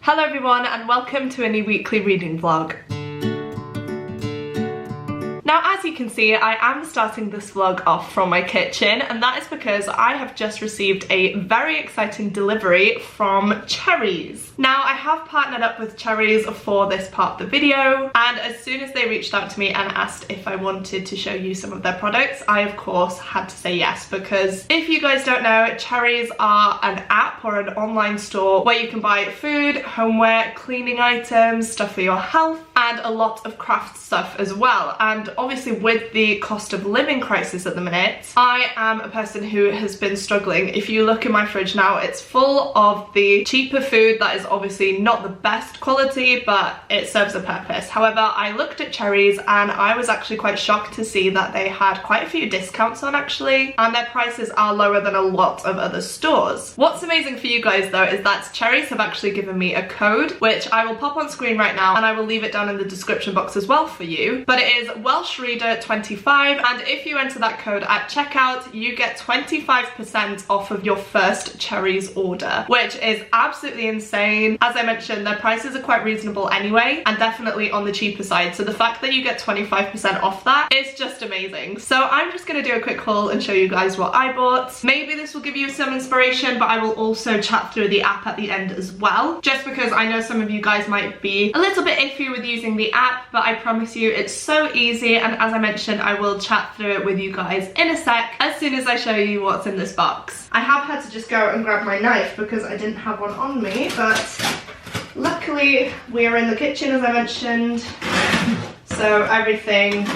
Hello everyone and welcome to a new weekly reading vlog. Now, as you can see, I am starting this vlog off from my kitchen, and that is because I have just received a very exciting delivery from Cherryz. Now, I have partnered up with Cherryz for this part of the video, and as soon as they reached out to me and asked if I wanted to show you some of their products, I of course had to say yes, because if you guys don't know, Cherryz are an app or an online store where you can buy food, homeware, cleaning items, stuff for your health, and a lot of craft stuff as well. And obviously with the cost of living crisis at the minute, I am a person who has been struggling. If you look in my fridge now, it's full of the cheaper food that is obviously not the best quality, but it serves a purpose. However, I looked at Cherryz and I was actually quite shocked to see that they had quite a few discounts on actually, and their prices are lower than a lot of other stores. What's amazing for you guys though is that Cherryz have actually given me a code, which I will pop on screen right now, and I will leave it down in the description box as well for you, but it is welshreader25, and if you enter that code at checkout, you get 25% off of your first Cherryz order, which is absolutely insane. As I mentioned, their prices are quite reasonable anyway, and definitely on the cheaper side, so the fact that you get 25% off that is just amazing. So I'm just going to do a quick haul and show you guys what I bought. Maybe this will give you some inspiration, but I will also chat through the app at the end as well, just because I know some of you guys might be a little bit iffy with using the app, but I promise you it's so easy, and as I mentioned, I will chat through it with you guys in a sec as soon as I show you what's in this box. I have had to just go and grab my knife because I didn't have one on me, but luckily we are in the kitchen as I mentioned, so everything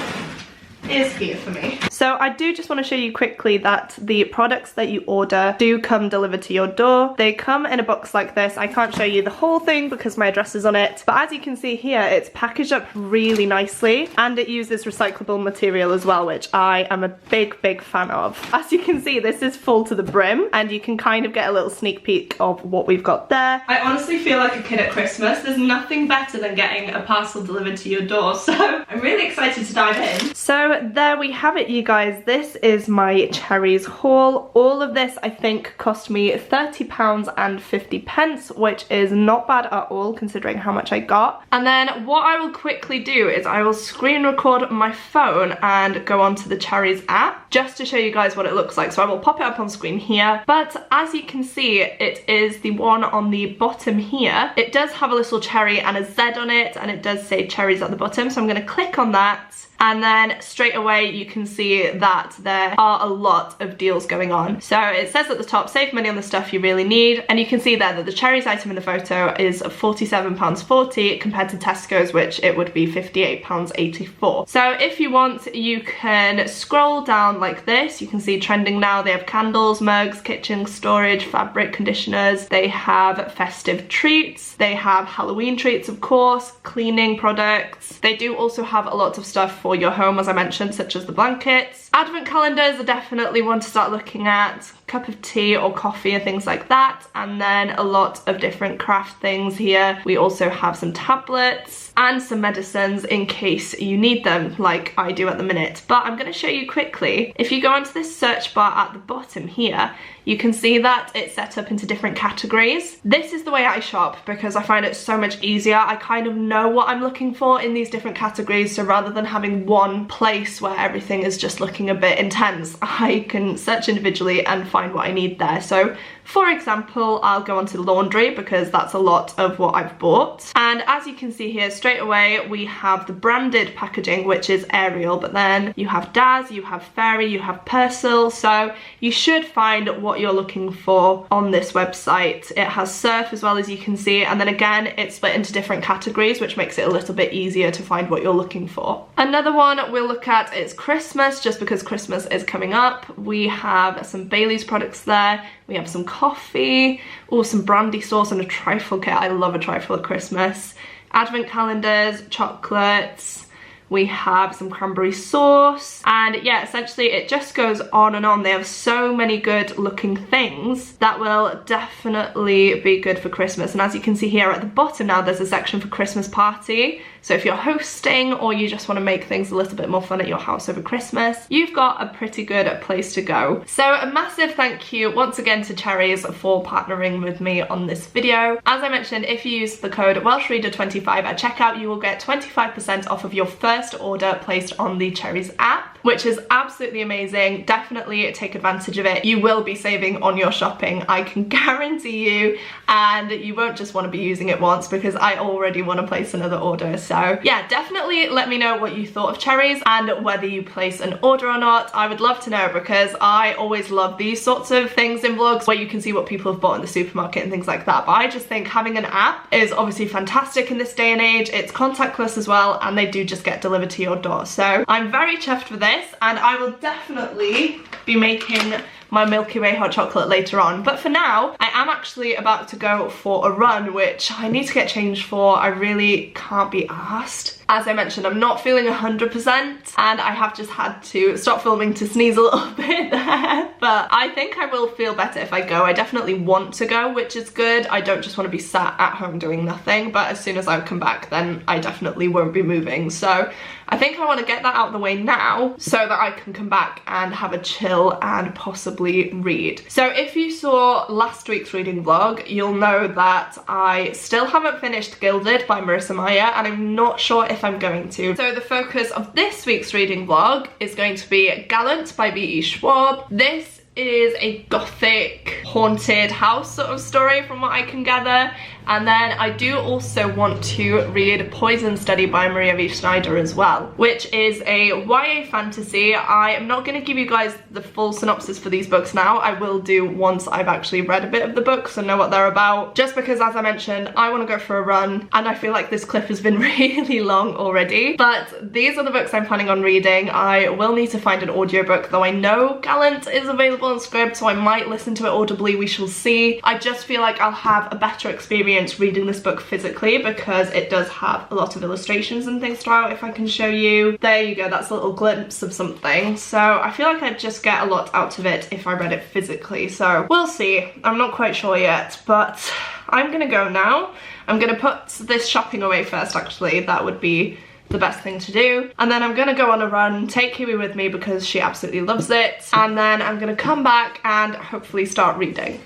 is here for me. So I do just want to show you quickly that the products that you order do come delivered to your door. They come in a box like this. I can't show you the whole thing because my address is on it, but as you can see here, it's packaged up really nicely, and it uses recyclable material as well, which I am a big fan of. As you can see, this is full to the brim, and you can kind of get a little sneak peek of what we've got there. I honestly feel like a kid at Christmas. There's nothing better than getting a parcel delivered to your door, so I'm really excited to dive in. So there we have it, you guys. This is my Cherryz haul. All of this I think cost me £30.50, which is not bad at all considering how much I got. And then what I will quickly do is I will screen record my phone and go onto the Cherryz app just to show you guys what it looks like. So I will pop it up on screen here, but as you can see, it is the one on the bottom here. It does have a little cherry and a Z on it, and it does say Cherryz at the bottom, so I'm going to click on that. And then straight away you can see that there are a lot of deals going on. So it says at the top, save money on the stuff you really need. And you can see there that the Cherryz item in the photo is £47.40 compared to Tesco's, which it would be £58.84. So if you want, you can scroll down like this. You can see trending now. They have candles, mugs, kitchen storage, fabric conditioners. They have festive treats. They have Halloween treats, of course, cleaning products. They do also have a lot of stuff for your home, as I mentioned, such as the blankets. Advent calendars are definitely one to start looking at. Cup of tea or coffee or things like that, and then a lot of different craft things here. We also have some tablets and some medicines in case you need them, like I do at the minute. But I'm going to show you quickly. If you go onto this search bar at the bottom here, you can see that it's set up into different categories. This is the way I shop because I find it so much easier. I kind of know what I'm looking for in these different categories, so rather than having one place where everything is just looking a bit intense, I can search individually and find what I need there. So for example, I'll go onto laundry because that's a lot of what I've bought. And as you can see here, straight away we have the branded packaging, which is Ariel, but then you have Daz, you have Fairy, you have Persil, so you should find what you're looking for on this website. It has Surf as well, as you can see, and then again it's split into different categories, which makes it a little bit easier to find what you're looking for. Another one we'll look at is Christmas, just because Christmas is coming up. We have some Bailey's products there. We have some coffee, or some brandy sauce and a trifle kit. I love a trifle at Christmas. Advent calendars, chocolates. we have some cranberry sauce, and yeah, essentially it just goes on and on. They have so many good looking things that will definitely be good for Christmas. And as you can see here at the bottom now, there's a section for Christmas party. So if you're hosting or you just want to make things a little bit more fun at your house over Christmas, you've got a pretty good place to go. So a massive thank you once again to Cherries for partnering with me on this video. As I mentioned, if you use the code welshreader25 at checkout, you will get 25% off of your first order placed on the Cherries app, which is absolutely amazing. Definitely take advantage of it. You will be saving on your shopping, I can guarantee you, and you won't just want to be using it once, because I already want to place another order. So yeah, definitely let me know what you thought of Cherries and whether you place an order or not. I would love to know, because I always love these sorts of things in vlogs where you can see what people have bought in the supermarket and things like that. But I just think having an app is obviously fantastic in this day and age. It's contactless as well, and they do just get delivered to your door. So I'm very chuffed with this, and I will definitely be making my Milky Way hot chocolate later on. But for now, I am actually about to go for a run, which I need to get changed for. I really can't be arsed. As I mentioned, I'm not feeling 100%, and I have just had to stop filming to sneeze a little bit there. But I think I will feel better if I go. I definitely want to go, which is good. I don't just want to be sat at home doing nothing, but as soon as I come back, then I definitely won't be moving. So I think I want to get that out of the way now so that I can come back and have a chill and possibly read. So if you saw last week's reading vlog, you'll know that I still haven't finished Gilded by Marissa Meyer, and I'm not sure if I'm going to. So the focus of this week's reading vlog is going to be Gallant by V.E. Schwab. This is a gothic haunted house sort of story from what I can gather. And then I do also want to read Poison Study by Maria V. Schneider as well, which is a YA fantasy. I am not going to give you guys the full synopsis for these books now. I will do once I've actually read a bit of the books and know what they're about, just because, as I mentioned, I want to go for a run, and I feel like this clip has been really long already. But these are the books I'm planning on reading. I will need to find an audiobook, though I know Gallant is available on Scribd, so I might listen to it audibly. We shall see. I just feel like I'll have a better experience reading this book physically, because it does have a lot of illustrations and things throughout. If I can show you, there you go, that's a little glimpse of something. So I feel like I'd just get a lot out of it if I read it physically. So we'll see. I'm not quite sure yet, but I'm gonna go now. I'm gonna put this shopping away first, actually. That would be the best thing to do. And then I'm gonna go on a run, take Kiwi with me because she absolutely loves it, and then I'm gonna come back and hopefully start reading.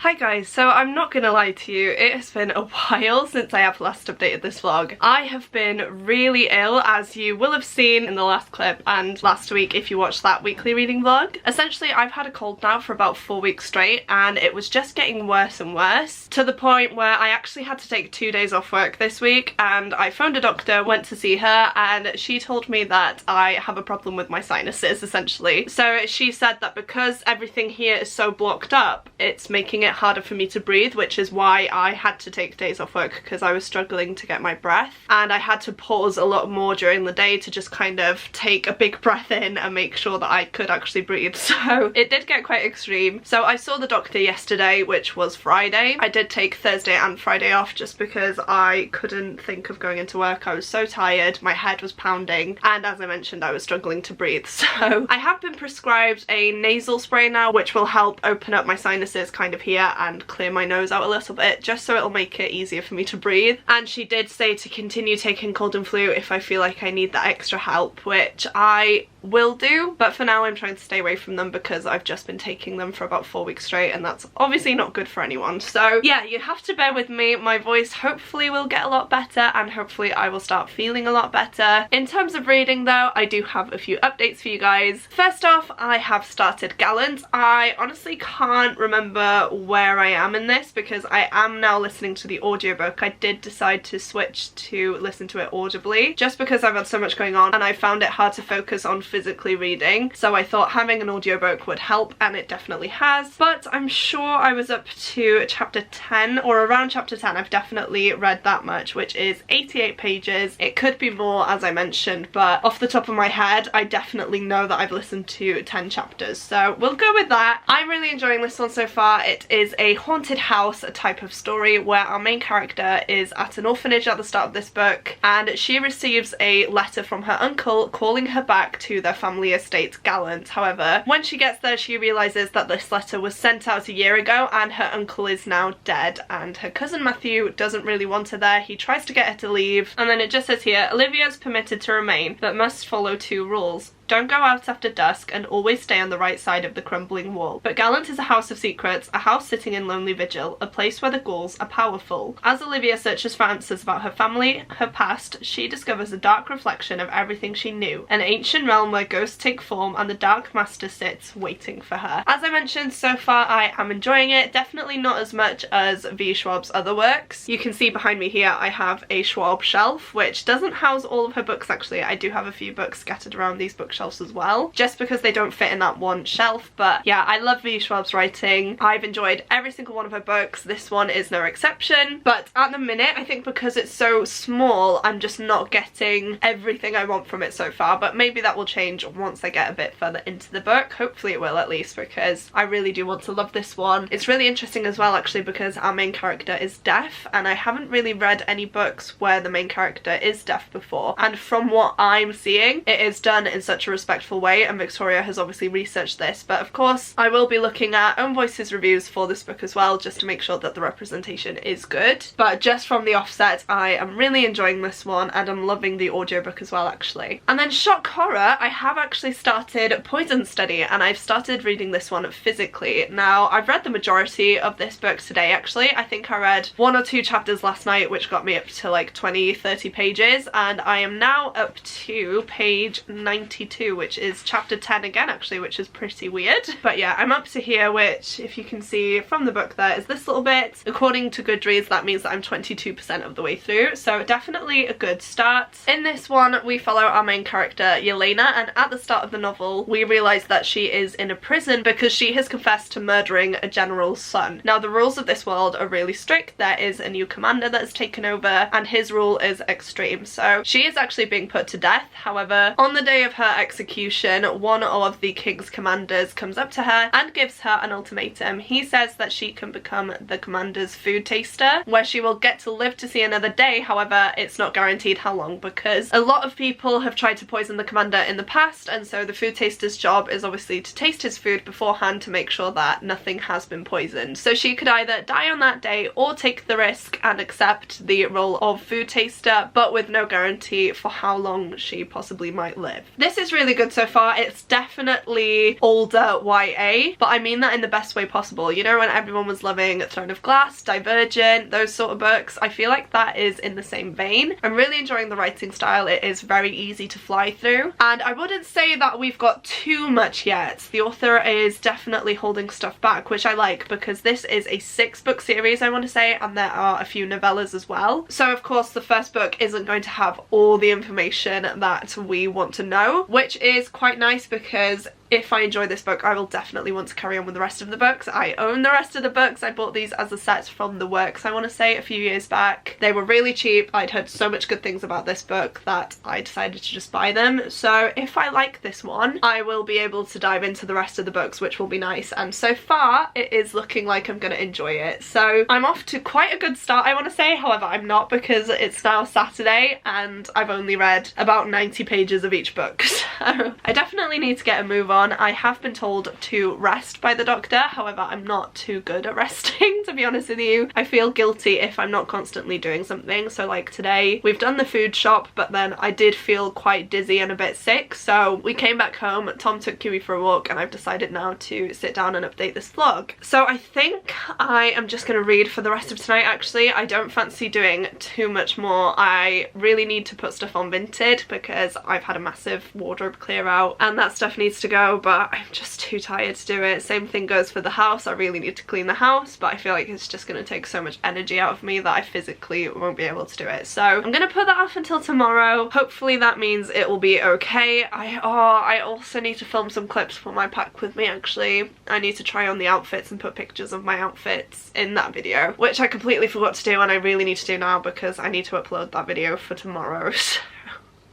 Hi guys, so I'm not gonna lie to you, it has been a while since I have last updated this vlog. I have been really ill, as you will have seen in the last clip and last week if you watched that weekly reading vlog. Essentially, I've had a cold now for about 4 weeks straight, and it was just getting worse and worse, to the point where I actually had to take 2 days off work this week, and I phoned a doctor, went to see her, and she told me that I have a problem with my sinuses, essentially. So she said that because everything here is so blocked up, it's making it harder for me to breathe, which is why I had to take days off work, because I was struggling to get my breath, and I had to pause a lot more during the day to just kind of take a big breath in and make sure that I could actually breathe. So it did get quite extreme. So I saw the doctor yesterday, which was Friday. I did take Thursday and Friday off just because I couldn't think of going into work. I was so tired, my head was pounding, and as I mentioned, I was struggling to breathe. So I have been prescribed a nasal spray now, which will help open up my sinuses kind of here and clear my nose out a little bit, just so it'll make it easier for me to breathe. And she did say to continue taking cold and flu if I feel like I need that extra help, which I will do, but for now I'm trying to stay away from them because I've just been taking them for about 4 weeks straight, and that's obviously not good for anyone. So yeah, you have to bear with me. My voice hopefully will get a lot better, and hopefully I will start feeling a lot better. In terms of reading though, I do have a few updates for you guys. First off, I have started Gallant. I honestly can't remember where I am in this because I am now listening to the audiobook. I did decide to switch to listen to it audibly just because I've had so much going on and I found it hard to focus on physically reading, so I thought having an audiobook would help, and it definitely has. But I'm sure I was up to chapter 10 or around chapter 10. I've definitely read that much, which is 88 pages. It could be more, as I mentioned, but off the top of my head I definitely know that I've listened to 10 chapters, so we'll go with that. I'm really enjoying this one so far. It is a haunted house type of story where our main character is at an orphanage at the start of this book, and she receives a letter from her uncle calling her back to their family estate Gallant. However, when she gets there she realises that this letter was sent out a year ago and her uncle is now dead, and her cousin Matthew doesn't really want her there. He tries to get her to leave, and then it just says here, Olivia's permitted to remain but must follow 2 rules. Don't go out after dusk and always stay on the right side of the crumbling wall. But Gallant is a house of secrets, a house sitting in lonely vigil, a place where the ghouls are powerful. As Olivia searches for answers about her family, her past, she discovers a dark reflection of everything she knew. An ancient realm where ghosts take form and the Dark Master sits waiting for her. As I mentioned, so far I am enjoying it. Definitely not as much as V. Schwab's other works. You can see behind me here I have a Schwab shelf, which doesn't house all of her books actually. I do have a few books scattered around these bookshelves as well, just because they don't fit in that one shelf. But yeah, I love V. Schwab's writing. I've enjoyed every single one of her books. This one is no exception, but at the minute I think because it's so small I'm just not getting everything I want from it so far, but maybe that will change once I get a bit further into the book. Hopefully it will, at least, because I really do want to love this one. It's really interesting as well actually because our main character is deaf, and I haven't really read any books where the main character is deaf before, and from what I'm seeing it is done in such a respectful way, and Victoria has obviously researched this. But of course I will be looking at Own Voices reviews for this book as well, just to make sure that the representation is good. But just from the offset, I am really enjoying this one, and I'm loving the audiobook as well actually. And then shock horror, I have actually started Poison Study, and I've started reading this one physically. Now I've read the majority of this book today actually. I think I read 1 or 2 chapters last night, which got me up to like 20-30 pages, and I am now up to page 92, which is chapter 10 again actually, which is pretty weird. But yeah, I'm up to here, which if you can see from the book there is this little bit. According to Goodreads that means that I'm 22% of the way through, so definitely a good start. In this one we follow our main character Yelena, and at the start of the novel we realise that she is in a prison because she has confessed to murdering a general's son. Now the rules of this world are really strict. There is a new commander that has taken over and his rule is extreme, so she is actually being put to death. However, on the day of her execution, one of the king's commanders comes up to her and gives her an ultimatum. He says that she can become the commander's food taster, where she will get to live to see another day. However, it's not guaranteed how long, because a lot of people have tried to poison the commander in the past, and so the food taster's job is obviously to taste his food beforehand to make sure that nothing has been poisoned. So she could either die on that day or take the risk and accept the role of food taster, but with no guarantee for how long she possibly might live. This is really good so far. It's definitely older YA, but I mean that in the best way possible. You know, when everyone was loving Throne of Glass, Divergent, those sort of books, I feel like that is in the same vein. I'm really enjoying the writing style. It is very easy to fly through, and I wouldn't say that we've got too much yet. The author is definitely holding stuff back, which I like, because this is a 6-book series I want to say, and there are a few novellas as well. So of course the first book isn't going to have all the information that we want to know, which is quite nice because if I enjoy this book I will definitely want to carry on with the rest of the books. I own the rest of the books. I bought these as a set from The Works I want to say a few years back. They were really cheap. I'd heard so much good things about this book that I decided to just buy them. So if I like this one I will be able to dive into the rest of the books, which will be nice, and so far it is looking like I'm going to enjoy it. So I'm off to quite a good start I want to say. However, I'm not, because it's now Saturday and I've only read about 90 pages of each book. I definitely need to get a move on. I have been told to rest by the doctor, however I'm not too good at resting, to be honest with you. I feel guilty if I'm not constantly doing something. So like today we've done the food shop, but then I did feel quite dizzy and a bit sick, so we came back home, Tom took Kiwi for a walk, and I've decided now to sit down and update this vlog. So I think I am just going to read for the rest of tonight. Actually, I don't fancy doing too much more. I really need to put stuff on Vinted because I've had a massive wardrobe clear out and that stuff needs to go, but I'm just too tired to do it. Same thing goes for the house. I really need to clean the house, but I feel like it's just going to take so much energy out of me that I physically won't be able to do it. So I'm going to put that off until tomorrow. Hopefully that means it will be okay. I also need to film some clips for my pack with me. Actually, I need to try on the outfits and put pictures of my outfits in that video, which I completely forgot to do and I really need to do now because I need to upload that video for tomorrow. So,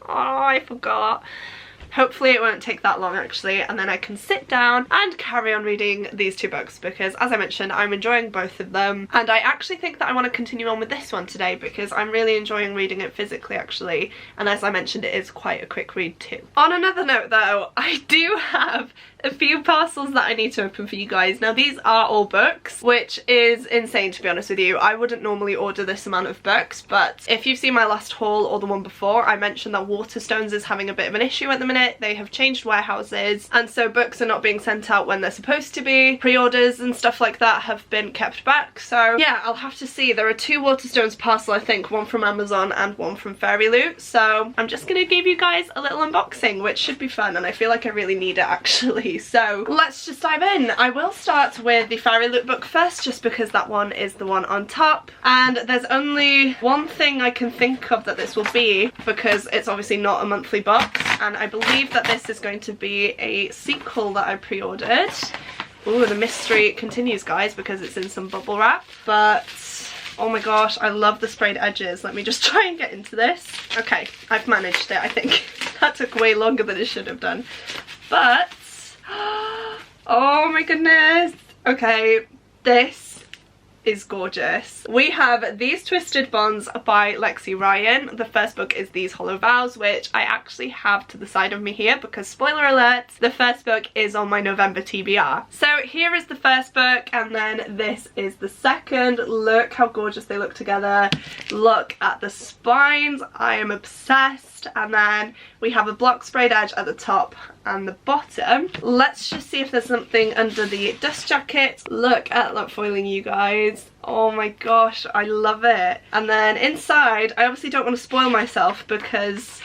I forgot. Hopefully it won't take that long actually, and then I can sit down and carry on reading these two books because, as I mentioned, I'm enjoying both of them, and I actually think that I want to continue on with this one today because I'm really enjoying reading it physically actually, and as I mentioned, it is quite a quick read too. On another note though, I do have a few parcels that I need to open for you guys. Now these are all books, which is insane to be honest with you. I wouldn't normally order this amount of books, but if you've seen my last haul or the one before, I mentioned that Waterstones is having a bit of an issue at the minute. They have changed warehouses and so books are not being sent out when they're supposed to be. Pre-orders and stuff like that have been kept back, so yeah, I'll have to see. There are two Waterstones parcel, I think, one from Amazon and one from Fairy Loot, so I'm just gonna give you guys a little unboxing, which should be fun, and I feel like I really need it actually. So let's just dive in. I will start with the Fairy Loot book first, just because that one is the one on top, and there's only one thing I can think of that this will be, because it's obviously not a monthly box, and I believe that this is going to be a sequel that I pre-ordered. Ooh, the mystery continues, guys, because it's in some bubble wrap, but oh my gosh, I love the sprayed edges. Let me just try and get into this. Okay, I've managed it, I think. That took way longer than it should have done, but oh my goodness. Okay, this is gorgeous. We have These Twisted Bonds by Lexi Ryan. The first book is These Hollow Vows, which I actually have to the side of me here because, spoiler alert, the first book is on my November TBR. So here is the first book, and then this is the second. Look how gorgeous they look together. Look at the spines. I am obsessed. And then we have a block sprayed edge at the top and the bottom. Let's just see if there's something under the dust jacket. Look at that foiling, you guys. Oh my gosh, I love it. And then inside, I obviously don't want to spoil myself because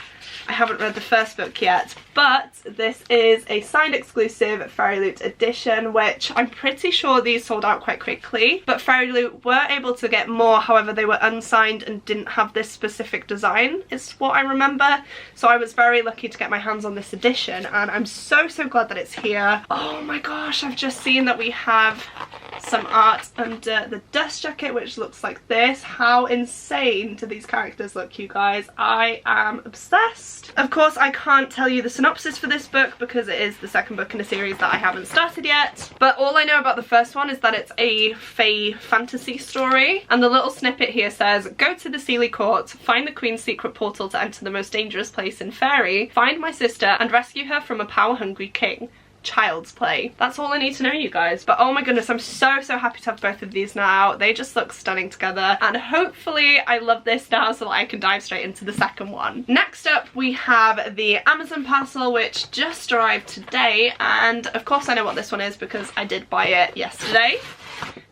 I haven't read the first book yet, but this is a signed exclusive Fairy Loot edition, which I'm pretty sure these sold out quite quickly, but Fairy Loot were able to get more. However, they were unsigned and didn't have this specific design, is what I remember. So I was very lucky to get my hands on this edition, and I'm so glad that it's here. Oh my gosh, I've just seen that we have some art under the dust jacket, which looks like this. How insane do these characters look, you guys? I am obsessed. Of course, I can't tell you the synopsis for this book because it is the second book in a series that I haven't started yet, but all I know about the first one is that it's a fae fantasy story, and the little snippet here says, go to the Sealy Court, find the Queen's secret portal to enter the most dangerous place in Fairy, find my sister and rescue her from a power-hungry king. Child's play. That's all I need to know, you guys. But oh my goodness, I'm so happy to have both of these now. They just look stunning together, and hopefully I love this now so that I can dive straight into the second one. Next up we have the Amazon parcel, which just arrived today, and of course I know what this one is because I did buy it yesterday,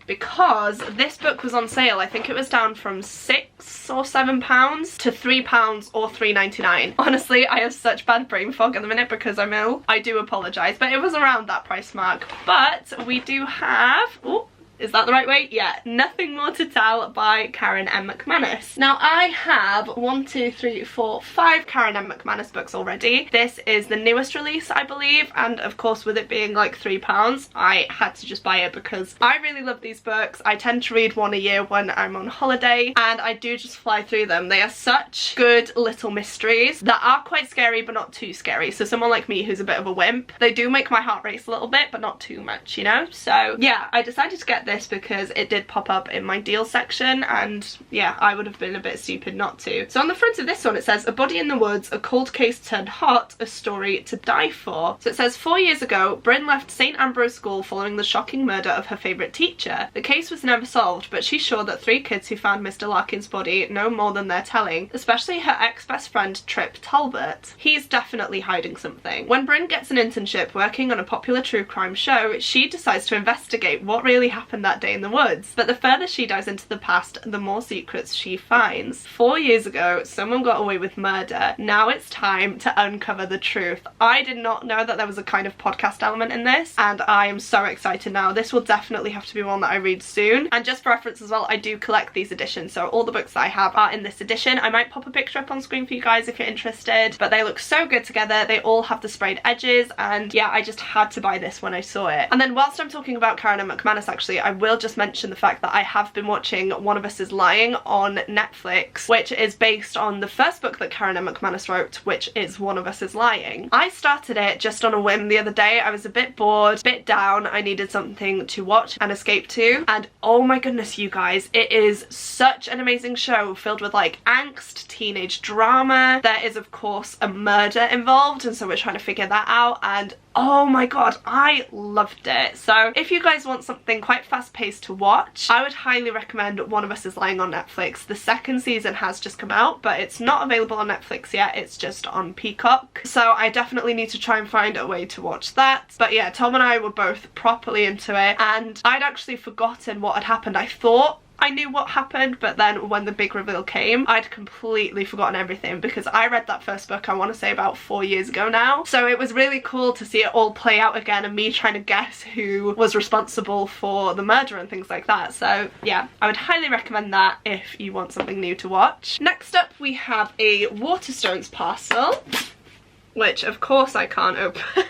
because this book was on sale. I think it was down from £6 or £7 to £3 or £3.99. Honestly, I have such bad brain fog at the minute because I'm ill. I do apologise, but it was around that price mark. But we do have, ooh, is that the right way? Yeah, Nothing More to Tell by Karen M. McManus. Now I have 5 Karen M. McManus books already. This is the newest release, I believe, and of course with it being like £3, I had to just buy it because I really love these books. I tend to read one a year when I'm on holiday, and I do just fly through them. They are such good little mysteries that are quite scary but not too scary. So someone like me who's a bit of a wimp, they do make my heart race a little bit but not too much, you know? So yeah, I decided to get this because it did pop up in my deal section, and yeah, I would have been a bit stupid not to. So on the front of this one it says, "A Body in the Woods, a cold case turned hot, a story to die for." So it says, 4 years ago, Bryn left St Ambrose School following the shocking murder of her favourite teacher. The case was never solved, but she's sure that 3 kids who found Mr Larkin's body know more than they're telling, especially her ex-best friend Trip Talbot. He's definitely hiding something. When Bryn gets an internship working on a popular true crime show, she decides to investigate what really happened that day in the woods. But the further she dives into the past, the more secrets she finds. 4 years ago, someone got away with murder. Now it's time to uncover the truth. I did not know that there was a kind of podcast element in this, and I am so excited now. This will definitely have to be one that I read soon. And just for reference as well, I do collect these editions, so all the books that I have are in this edition. I might pop a picture up on screen for you guys if you're interested, but they look so good together. They all have the sprayed edges, and yeah, I just had to buy this when I saw it. And then whilst I'm talking about Karen and McManus, actually, I will just mention the fact that I have been watching One of Us is Lying on Netflix, which is based on the first book that Karen and McManus wrote, which is One of Us is Lying. I started it just on a whim the other day. I was a bit bored, a bit down. I needed something to watch and escape to, and oh my goodness, you guys, it is such an amazing show filled with like angst, teenage drama. There is of course a murder involved, and so we're trying to figure that out, and oh my god, I loved it. So if you guys want something quite fast-paced to watch, I would highly recommend One of Us is Lying on Netflix. The second season has just come out, but it's not available on Netflix yet, it's just on Peacock. So I definitely need to try and find a way to watch that. But yeah, Tom and I were both properly into it, and I'd actually forgotten what had happened. I thought I knew what happened, but then when the big reveal came, I'd completely forgotten everything, because I read that first book, I want to say about 4 years ago now. So it was really cool to see it all play out again, and me trying to guess who was responsible for the murder and things like that. So yeah, I would highly recommend that if you want something new to watch. Next up, we have a Waterstones parcel, which of course I can't open.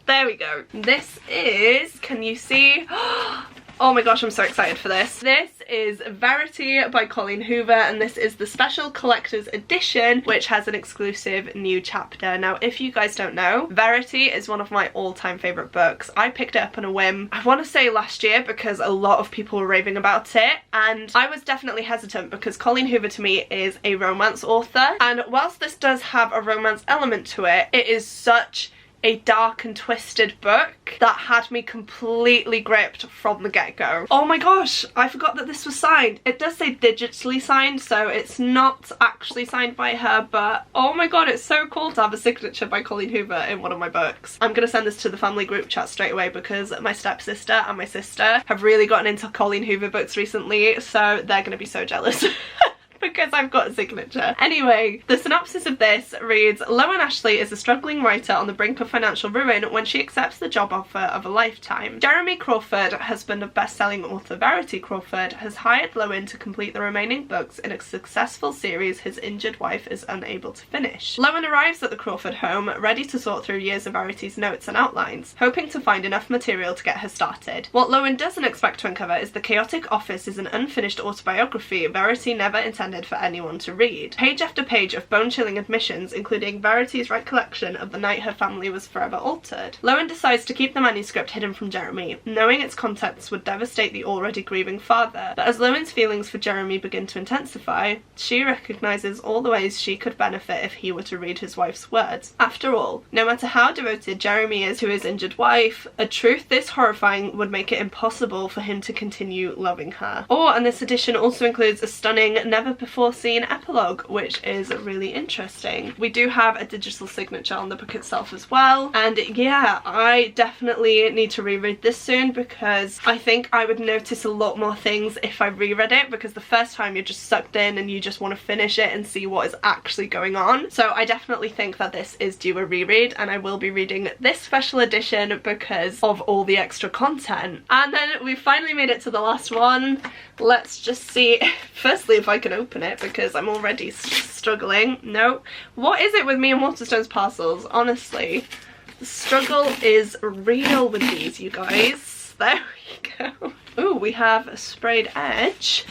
There we go. This is, can you see? Oh my gosh, I'm so excited for this. This is Verity by Colleen Hoover, and this is the special collector's edition, which has an exclusive new chapter. Now, if you guys don't know, Verity is one of my all-time favourite books. I picked it up on a whim, I want to say last year, because a lot of people were raving about it, and I was definitely hesitant because Colleen Hoover to me is a romance author, and whilst this does have a romance element to it, it is such a dark and twisted book that had me completely gripped from the get-go. Oh my gosh, I forgot that this was signed. It does say digitally signed, so it's not actually signed by her, but oh my god, it's so cool to have a signature by Colleen Hoover in one of my books. I'm gonna send this to the family group chat straight away because my stepsister and my sister have really gotten into Colleen Hoover books recently, so they're gonna be so jealous. Because I've got a signature. Anyway, the synopsis of this reads, Loan Ashley is a struggling writer on the brink of financial ruin when she accepts the job offer of a lifetime. Jeremy Crawford, husband of best-selling author Verity Crawford, has hired Loan to complete the remaining books in a successful series his injured wife is unable to finish. Loan arrives at the Crawford home, ready to sort through years of Verity's notes and outlines, hoping to find enough material to get her started. What Loan doesn't expect to uncover is the chaotic office is an unfinished autobiography Verity never intended for anyone to read. Page after page of bone-chilling admissions, including Verity's recollection of the night her family was forever altered. Loan decides to keep the manuscript hidden from Jeremy, knowing its contents would devastate the already grieving father. But as Loan's feelings for Jeremy begin to intensify, she recognises all the ways she could benefit if he were to read his wife's words. After all, no matter how devoted Jeremy is to his injured wife, a truth this horrifying would make it impossible for him to continue loving her. Oh, and this edition also includes a stunning, never-before seen epilogue, which is really interesting. We do have a digital signature on the book itself as well, and yeah, I definitely need to reread this soon because I think I would notice a lot more things if I reread it, because the first time you're just sucked in and you just want to finish it and see what is actually going on. So I definitely think that this is due a reread, and I will be reading this special edition because of all the extra content. And then we finally made it to the last one. Let's just see firstly if I can open it, because I'm already struggling. No, what is it with me and Waterstones parcels? Honestly, the struggle is real with these, you guys. There we go. Oh, we have a sprayed edge.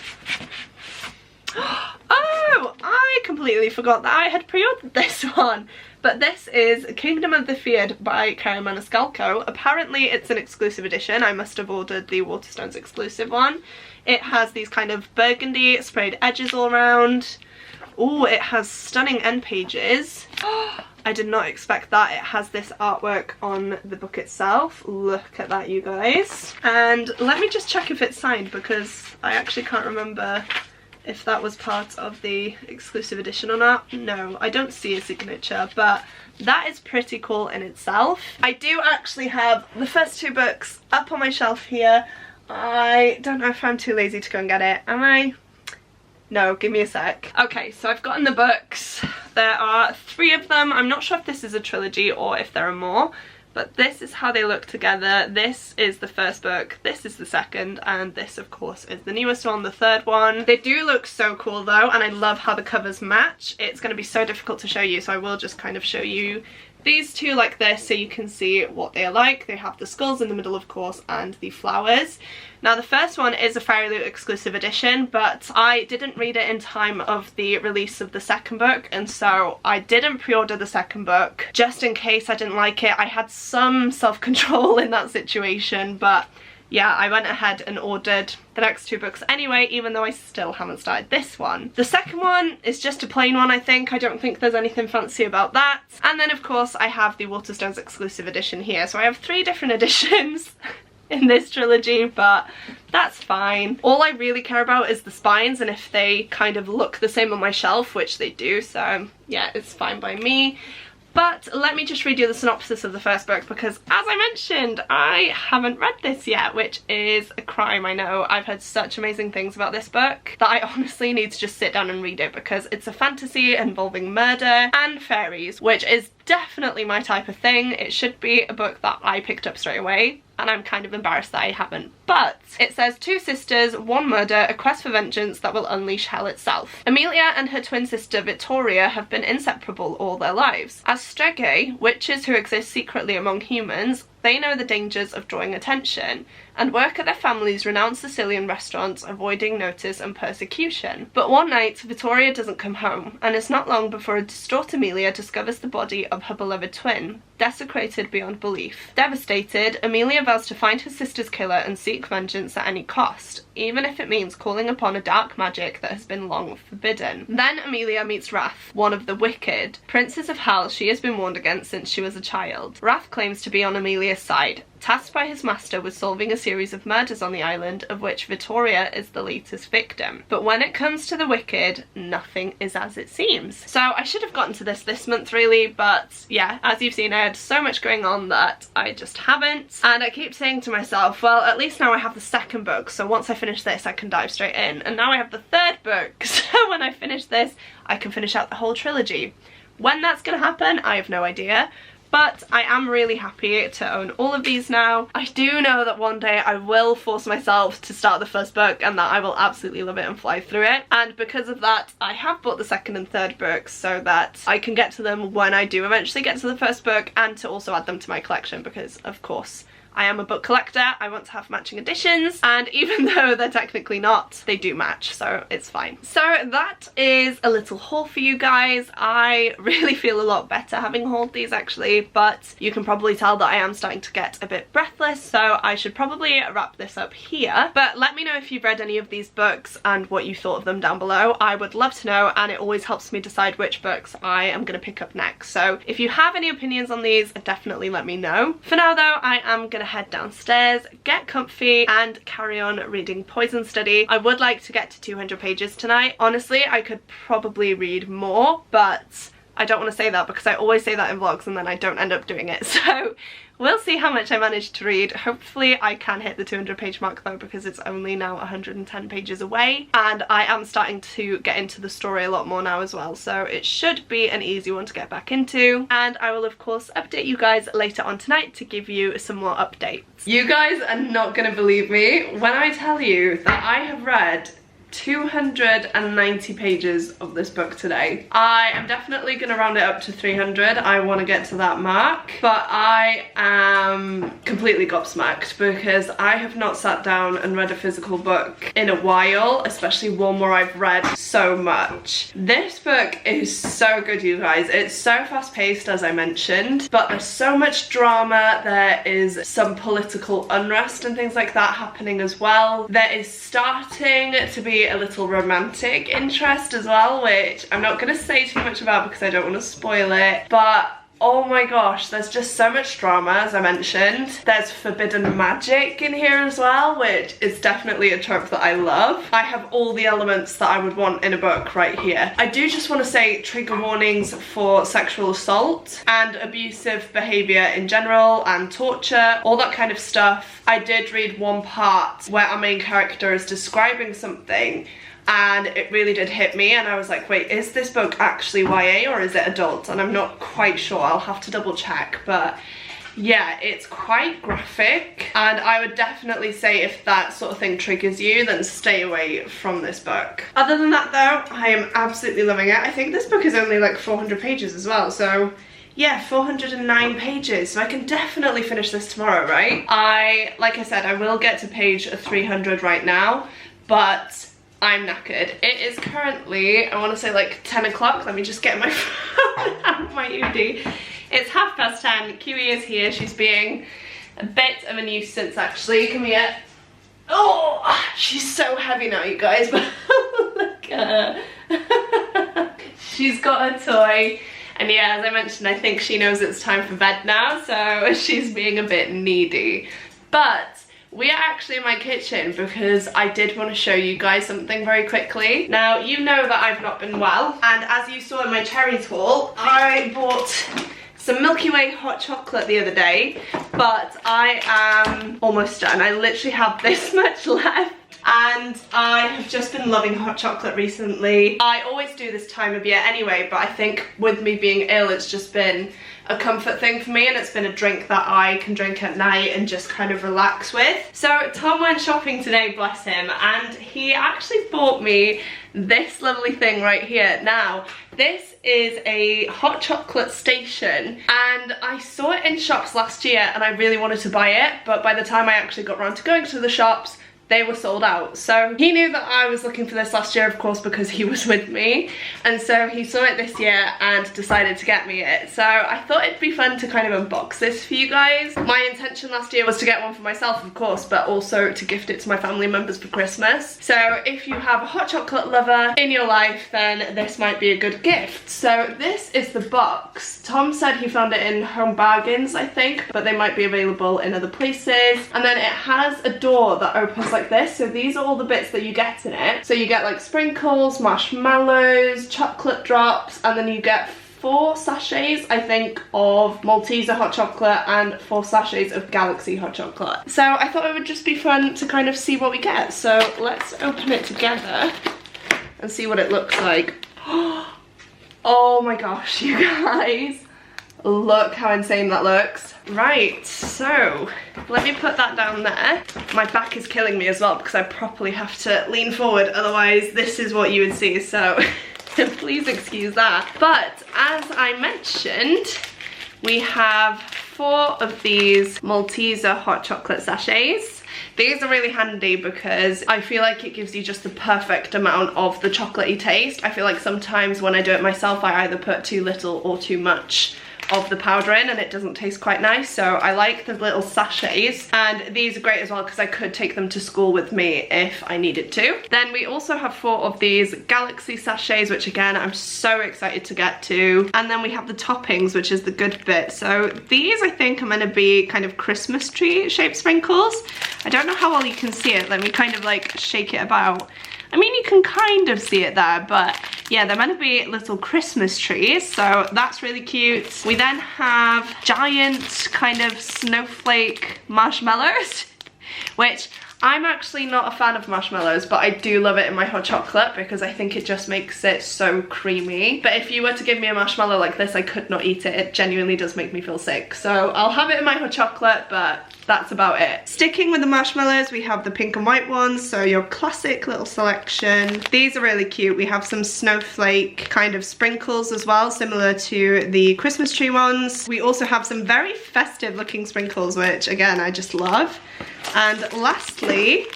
Oh, I completely forgot that I had pre-ordered this one. But this is Kingdom of the Feared by Cara Maniscalco. Apparently it's an exclusive edition. I must have ordered the Waterstones exclusive one. It has these kind of burgundy sprayed edges all around. Oh, it has stunning end pages. I did not expect that. It has this artwork on the book itself. Look at that, you guys. And let me just check if it's signed, because I actually can't remember if that was part of the exclusive edition or not. No, I don't see a signature, but that is pretty cool in itself. I do actually have the first two books up on my shelf here. I don't know if I'm too lazy to go and get it. Am I? No, give me a sec. Okay, so I've gotten the books. There are 3 of them. I'm not sure if this is a trilogy or if there are more, but this is how they look together. This is the first book, this is the second, and this of course is the newest one, the third one. They do look so cool though, and I love how the covers match. It's going to be so difficult to show you, so I will just kind of show you these two like this so you can see what they are like. They have the skulls in the middle of course and the flowers. Now the first one is a Fairy Loot exclusive edition, but I didn't read it in time of the release of the second book, and so I didn't pre-order the second book just in case I didn't like it. I had some self-control in that situation, but yeah, I went ahead and ordered the next 2 books anyway, even though I still haven't started this one. The second one is just a plain one, I think. I don't think there's anything fancy about that. And then of course I have the Waterstones exclusive edition here. So I have 3 different editions in this trilogy, but that's fine. All I really care about is the spines and if they kind of look the same on my shelf, which they do, so yeah, it's fine by me. But let me just read you the synopsis of the first book, because as I mentioned, I haven't read this yet, which is a crime, I know. I've heard such amazing things about this book that I honestly need to just sit down and read it, because it's a fantasy involving murder and fairies, which is definitely my type of thing. It should be a book that I picked up straight away, and I'm kind of embarrassed that I haven't. But it says 2 sisters, 1 murder, a quest for vengeance that will unleash hell itself. Amelia and her twin sister Victoria have been inseparable all their lives. As Strege, witches who exist secretly among humans, they know the dangers of drawing attention, and work at their family's renowned Sicilian restaurants, avoiding notice and persecution. But one night, Victoria doesn't come home, and it's not long before a distraught Amelia discovers the body of her beloved twin, desecrated beyond belief. Devastated, Amelia vows to find her sister's killer and seek vengeance at any cost, even if it means calling upon a dark magic that has been long forbidden. Then Amelia meets Wrath, one of the wicked princes of hell she has been warned against since she was a child. Wrath claims to be on Amelia's side, tasked by his master with solving a series of murders on the island, of which Victoria is the latest victim. But when it comes to the wicked, nothing is as it seems. So I should have gotten to this month really, but yeah, as you've seen, I had so much going on that I just haven't. And I keep saying to myself, well, at least now I have the second book, so once I finish this I can dive straight in. And now I have the third book, so when I finish this I can finish out the whole trilogy. When that's gonna happen, I have no idea. But I am really happy to own all of these now. I do know that one day I will force myself to start the first book and that I will absolutely love it and fly through it. And because of that, I have bought the second and third books so that I can get to them when I do eventually get to the first book, and to also add them to my collection, because of course I am a book collector. I want to have matching editions, and even though they're technically not, they do match, so it's fine. So that is a little haul for you guys. I really feel a lot better having hauled these actually, but you can probably tell that I am starting to get a bit breathless, so I should probably wrap this up here. But let me know if you've read any of these books and what you thought of them down below. I would love to know, and it always helps me decide which books I am going to pick up next. So if you have any opinions on these, definitely let me know. For now though, I am going to head downstairs, get comfy, and carry on reading Poison Study. I would like to get to 200 pages tonight. Honestly, I could probably read more, but I don't want to say that because I always say that in vlogs and then I don't end up doing it. So we'll see how much I manage to read. Hopefully I can hit the 200 page mark though, because it's only now 110 pages away, and I am starting to get into the story a lot more now as well, so it should be an easy one to get back into. And I will of course update you guys later on tonight to give you some more updates. You guys are not gonna believe me when I tell you that I have read 290 pages of this book today. I am definitely going to round it up to 300. I want to get to that mark, but I am completely gobsmacked because I have not sat down and read a physical book in a while, especially one where I've read so much. This book is so good, you guys. It's so fast-paced, as I mentioned, but there's so much drama. There is some political unrest and things like that happening as well. There is starting to be a little romantic interest as well, which I'm not going to say too much about because I don't want to spoil it, but oh my gosh, there's just so much drama, as I mentioned. There's forbidden magic in here as well, which is definitely a trope that I love. I have all the elements that I would want in a book right here. I do just want to say trigger warnings for sexual assault and abusive behaviour in general and torture, all that kind of stuff. I did read one part where our main character is describing something and it really did hit me, and I was like, wait, is this book actually YA or is it adult? And I'm not quite sure, I'll have to double check, but yeah, it's quite graphic, and I would definitely say if that sort of thing triggers you, then stay away from this book. Other than that though, I am absolutely loving it. I think this book is only like 400 pages as well, so yeah, 409 pages, so I can definitely finish this tomorrow, right? Like I said, I will get to page 300 right now, but I'm knackered. It is currently, I want to say like 10 o'clock. Let me just get my phone out, my UD. It's 10:30. Kiwi is here. She's being a bit of a nuisance, actually. Come here. Oh, she's so heavy now, you guys. But look at her. She's got a toy. And yeah, as I mentioned, I think she knows it's time for bed now. So she's being a bit needy. But we are actually in my kitchen because I did want to show you guys something very quickly. Now, you know that I've not been well, and as you saw in my Cherries haul, I bought some Milky Way hot chocolate the other day, but I am almost done. I literally have this much left. And I have just been loving hot chocolate recently. I always do this time of year anyway, but I think with me being ill, it's just been a comfort thing for me, and it's been a drink that I can drink at night and just kind of relax with. So Tom went shopping today, bless him, and he actually bought me this lovely thing right here. Now, this is a hot chocolate station, and I saw it in shops last year and I really wanted to buy it, but by the time I actually got around to going to the shops, they were sold out. So he knew that I was looking for this last year, of course, because he was with me, and so he saw it this year and decided to get me it. So I thought it'd be fun to kind of unbox this for you guys. My intention last year was to get one for myself, of course, but also to gift it to my family members for Christmas. So if you have a hot chocolate lover in your life, then this might be a good gift. So this is the box. Tom said he found it in Home Bargains, I think, but they might be available in other places. And then it has a door that opens like this, so these are all the bits that you get in it. So you get like sprinkles, marshmallows, chocolate drops, and then you get 4 sachets, I think, of Malteser hot chocolate and 4 sachets of Galaxy hot chocolate. So I thought it would just be fun to kind of see what we get. So let's open it together and see what it looks like. Oh my gosh, you guys. Look how insane that looks. Right, so let me put that down there. My back is killing me as well because I properly have to lean forward, otherwise this is what you would see, so please excuse that. But as I mentioned, we have 4 of these Malteser hot chocolate sachets. These are really handy because I feel like it gives you just the perfect amount of the chocolatey taste. I feel like sometimes when I do it myself, I either put too little or too much of the powder in and it doesn't taste quite nice. So I like the little sachets, and these are great as well because I could take them to school with me if I needed to. Then we also have 4 of these Galaxy sachets, which again I'm so excited to get to. And then we have the toppings, which is the good bit. So these I think are meant to be kind of Christmas tree shaped sprinkles. I don't know how well you can see it. Let me kind of like shake it about. I mean, you can kind of see it there, but yeah, they're meant to be little Christmas trees, so that's really cute. We then have giant kind of snowflake marshmallows, which I'm actually not a fan of marshmallows, but I do love it in my hot chocolate because I think it just makes it so creamy. But if you were to give me a marshmallow like this, I could not eat it. It genuinely does make me feel sick. So I'll have it in my hot chocolate, but that's about it. Sticking with the marshmallows, we have the pink and white ones, so your classic little selection. These are really cute. We have some snowflake kind of sprinkles as well, similar to the Christmas tree ones. We also have some very festive looking sprinkles, which again, I just love. And lastly,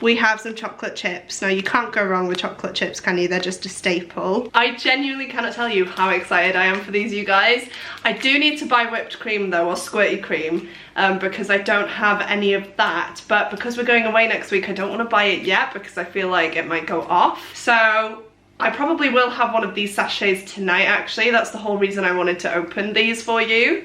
we have some chocolate chips. Now you can't go wrong with chocolate chips, can you? They're just a staple. I genuinely cannot tell you how excited I am for these, you guys. I do need to buy whipped cream though, or squirty cream, because I don't have any of that. But because we're going away next week, I don't want to buy it yet because I feel like it might go off. So I probably will have one of these sachets tonight actually. That's the whole reason I wanted to open these for you.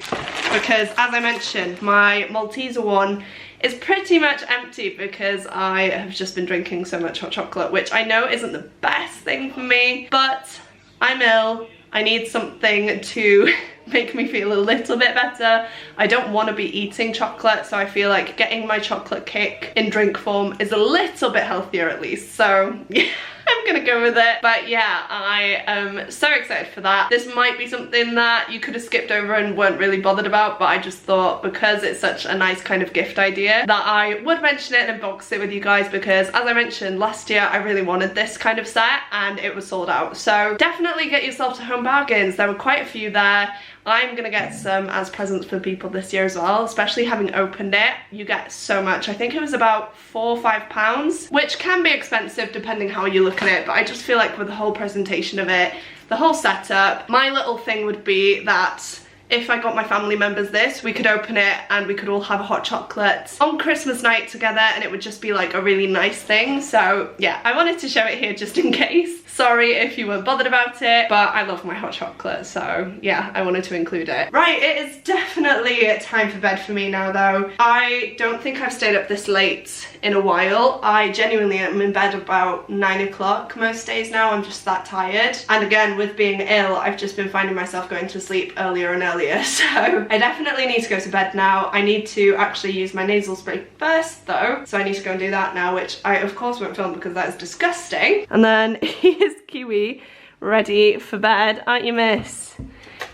Because as I mentioned, my Malteser one is pretty much empty because I have just been drinking so much hot chocolate, which I know isn't the best thing for me, but I'm ill. I need something to make me feel a little bit better. I don't want to be eating chocolate, so I feel like getting my chocolate kick in drink form is a little bit healthier at least. So yeah, I'm gonna go with it. But yeah, I am so excited for that. This might be something that you could have skipped over and weren't really bothered about, but I just thought because it's such a nice kind of gift idea that I would mention it and unbox it with you guys, because as I mentioned last year, I really wanted this kind of set and it was sold out. So definitely get yourself to Home Bargains. There were quite a few there. I'm gonna get some as presents for people this year as well, especially having opened it. You get so much. I think it was about £4 or £5, which can be expensive depending how you look at it, but I just feel like with the whole presentation of it, the whole setup, my little thing would be that if I got my family members this, we could open it and we could all have a hot chocolate on Christmas night together, and it would just be like a really nice thing. So yeah, I wanted to show it here just in case. Sorry if you weren't bothered about it, but I love my hot chocolate, so yeah, I wanted to include it. Right, it is definitely time for bed for me now though. I don't think I've stayed up this late in a while. I genuinely am in bed about 9 o'clock most days now. I'm just that tired. And again, with being ill, I've just been finding myself going to sleep earlier and earlier. So I definitely need to go to bed now. I need to actually use my nasal spray first though. So I need to go and do that now, which I of course won't film because that is disgusting. And then here's Kiwi ready for bed, aren't you, miss?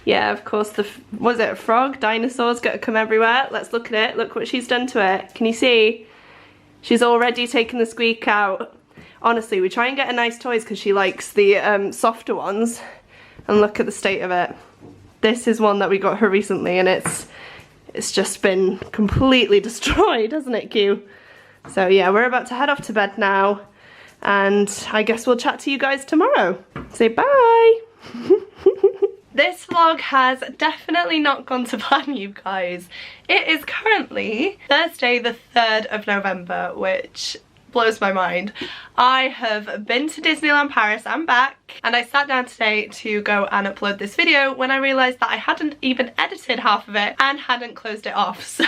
Yeah, of course, was it a frog? Dinosaur's gotta come everywhere. Let's look at it. Look what she's done to it. Can you see? She's already taken the squeak out. Honestly, we try and get her nice toys because she likes the softer ones. And look at the state of it. This is one that we got her recently and it's just been completely destroyed, hasn't it, Q? So yeah, we're about to head off to bed now. And I guess we'll chat to you guys tomorrow. Say bye! This vlog has definitely not gone to plan, you guys. It is currently Thursday the 3rd of November, which blows my mind. I have been to Disneyland Paris and back, and I sat down today to go and upload this video when I realised that I hadn't even edited half of it and hadn't closed it off. So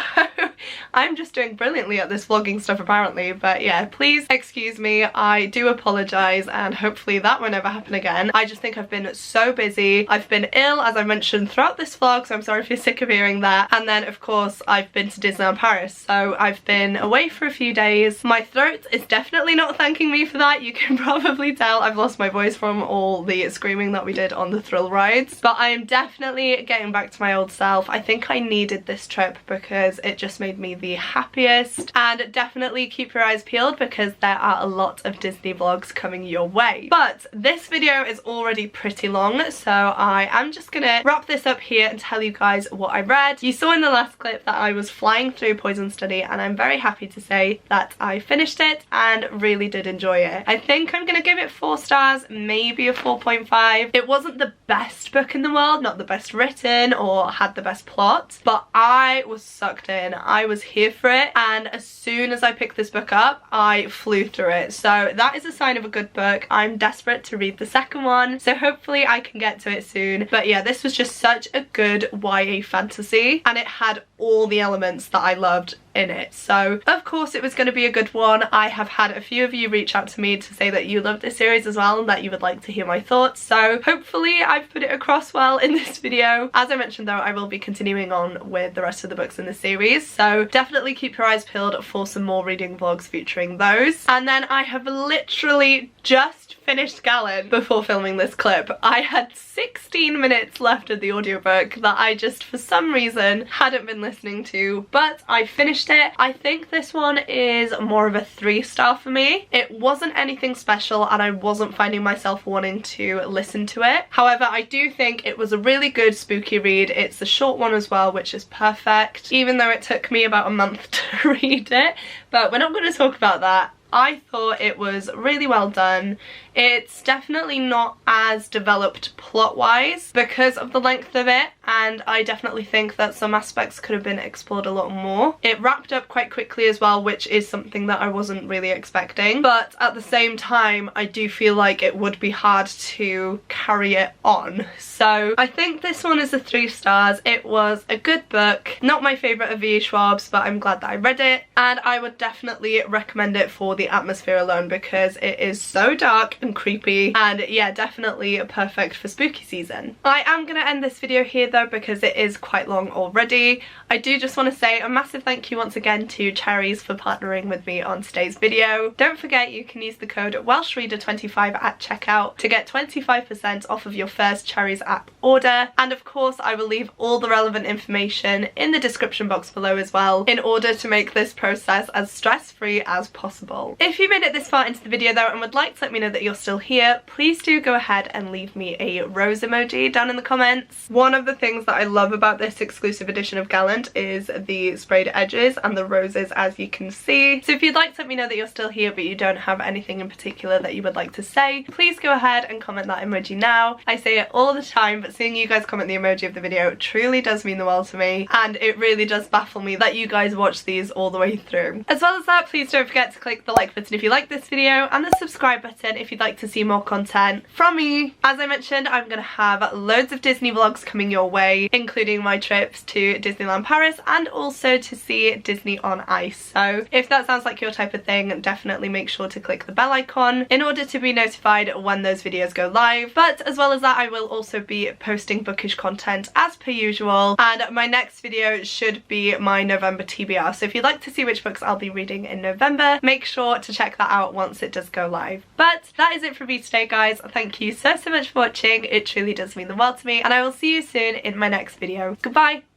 I'm just doing brilliantly at this vlogging stuff apparently, but yeah, please excuse me. I do apologise and hopefully that won't ever happen again. I just think I've been so busy. I've been ill, as I mentioned throughout this vlog, so I'm sorry if you're sick of hearing that. And then of course I've been to Disneyland Paris, so I've been away for a few days. My throat is definitely not thanking me for that. You can probably tell I've lost my voice from all the screaming that we did on the thrill rides, but I am definitely getting back to my old self. I think I needed this trip because it just made me the happiest, and definitely keep your eyes peeled because there are a lot of Disney vlogs coming your way. But this video is already pretty long, so I am just gonna wrap this up here and tell you guys what I read. You saw in the last clip that I was flying through Poison Study, and I'm very happy to say that I finished it and really did enjoy it. I think I'm gonna give it 4 stars, maybe a 4.5. It wasn't the best book in the world, not the best written or had the best plot, but I was sucked in. I was here for it, and as soon as I picked this book up, I flew through it. So that is a sign of a good book. I'm desperate to read the second one, so hopefully I can get to it soon. But yeah, this was just such a good YA fantasy, and it had all the elements that I loved in it. So of course it was going to be a good one. I have had a few of you reach out to me to say that you love this series as well and that you would like to hear my thoughts, so hopefully I've put it across well in this video. As I mentioned though, I will be continuing on with the rest of the books in the series, so definitely keep your eyes peeled for some more reading vlogs featuring those. And then I have literally just finished Gallant before filming this clip. I had 16 minutes left of the audiobook that I just for some reason hadn't been listening to, but I finished it. I think this one is more of a 3-star for me. It wasn't anything special and I wasn't finding myself wanting to listen to it. However, I do think it was a really good spooky read. It's a short one as well, which is perfect, even though it took me about a month to read it, but we're not going to talk about that. I thought it was really well done. It's definitely not as developed plot-wise because of the length of it, and I definitely think that some aspects could have been explored a lot more. It wrapped up quite quickly as well, which is something that I wasn't really expecting, but at the same time I do feel like it would be hard to carry it on. So I think this one is a 3 stars. It was a good book, not my favourite of V.E. Schwab's, but I'm glad that I read it, and I would definitely recommend it for the atmosphere alone because it is so dark and creepy, and yeah, definitely perfect for spooky season. I am going to end this video here though because it is quite long already. I do just want to say a massive thank you once again to Cherries for partnering with me on today's video. Don't forget you can use the code welshreader25 at checkout to get 25% off of your first Cherries app order, and of course I will leave all the relevant information in the description box below as well in order to make this process as stress-free as possible. If you made it this far into the video though and would like to let me know that you're still here, please do go ahead and leave me a rose emoji down in the comments. One of the things that I love about this exclusive edition of Gallant is the sprayed edges and the roses, as you can see. So if you'd like to let me know that you're still here but you don't have anything in particular that you would like to say, please go ahead and comment that emoji now. I say it all the time, but seeing you guys comment the emoji of the video truly does mean the world to me, and it really does baffle me that you guys watch these all the way through. As well as that, please don't forget to click the like button if you like this video and the subscribe button if you'd like to see more content from me. As I mentioned, I'm gonna have loads of Disney vlogs coming your way, including my trips to Disneyland Paris and also to see Disney on Ice. So if that sounds like your type of thing, definitely make sure to click the bell icon in order to be notified when those videos go live. But as well as that, I will also be posting bookish content as per usual, and my next video should be my November TBR. So if you'd like to see which books I'll be reading in November, make sure to check that out once it does go live. But that is it for me today, guys. Thank you so much for watching. It truly does mean the world to me, and I will see you soon in my next video. Goodbye!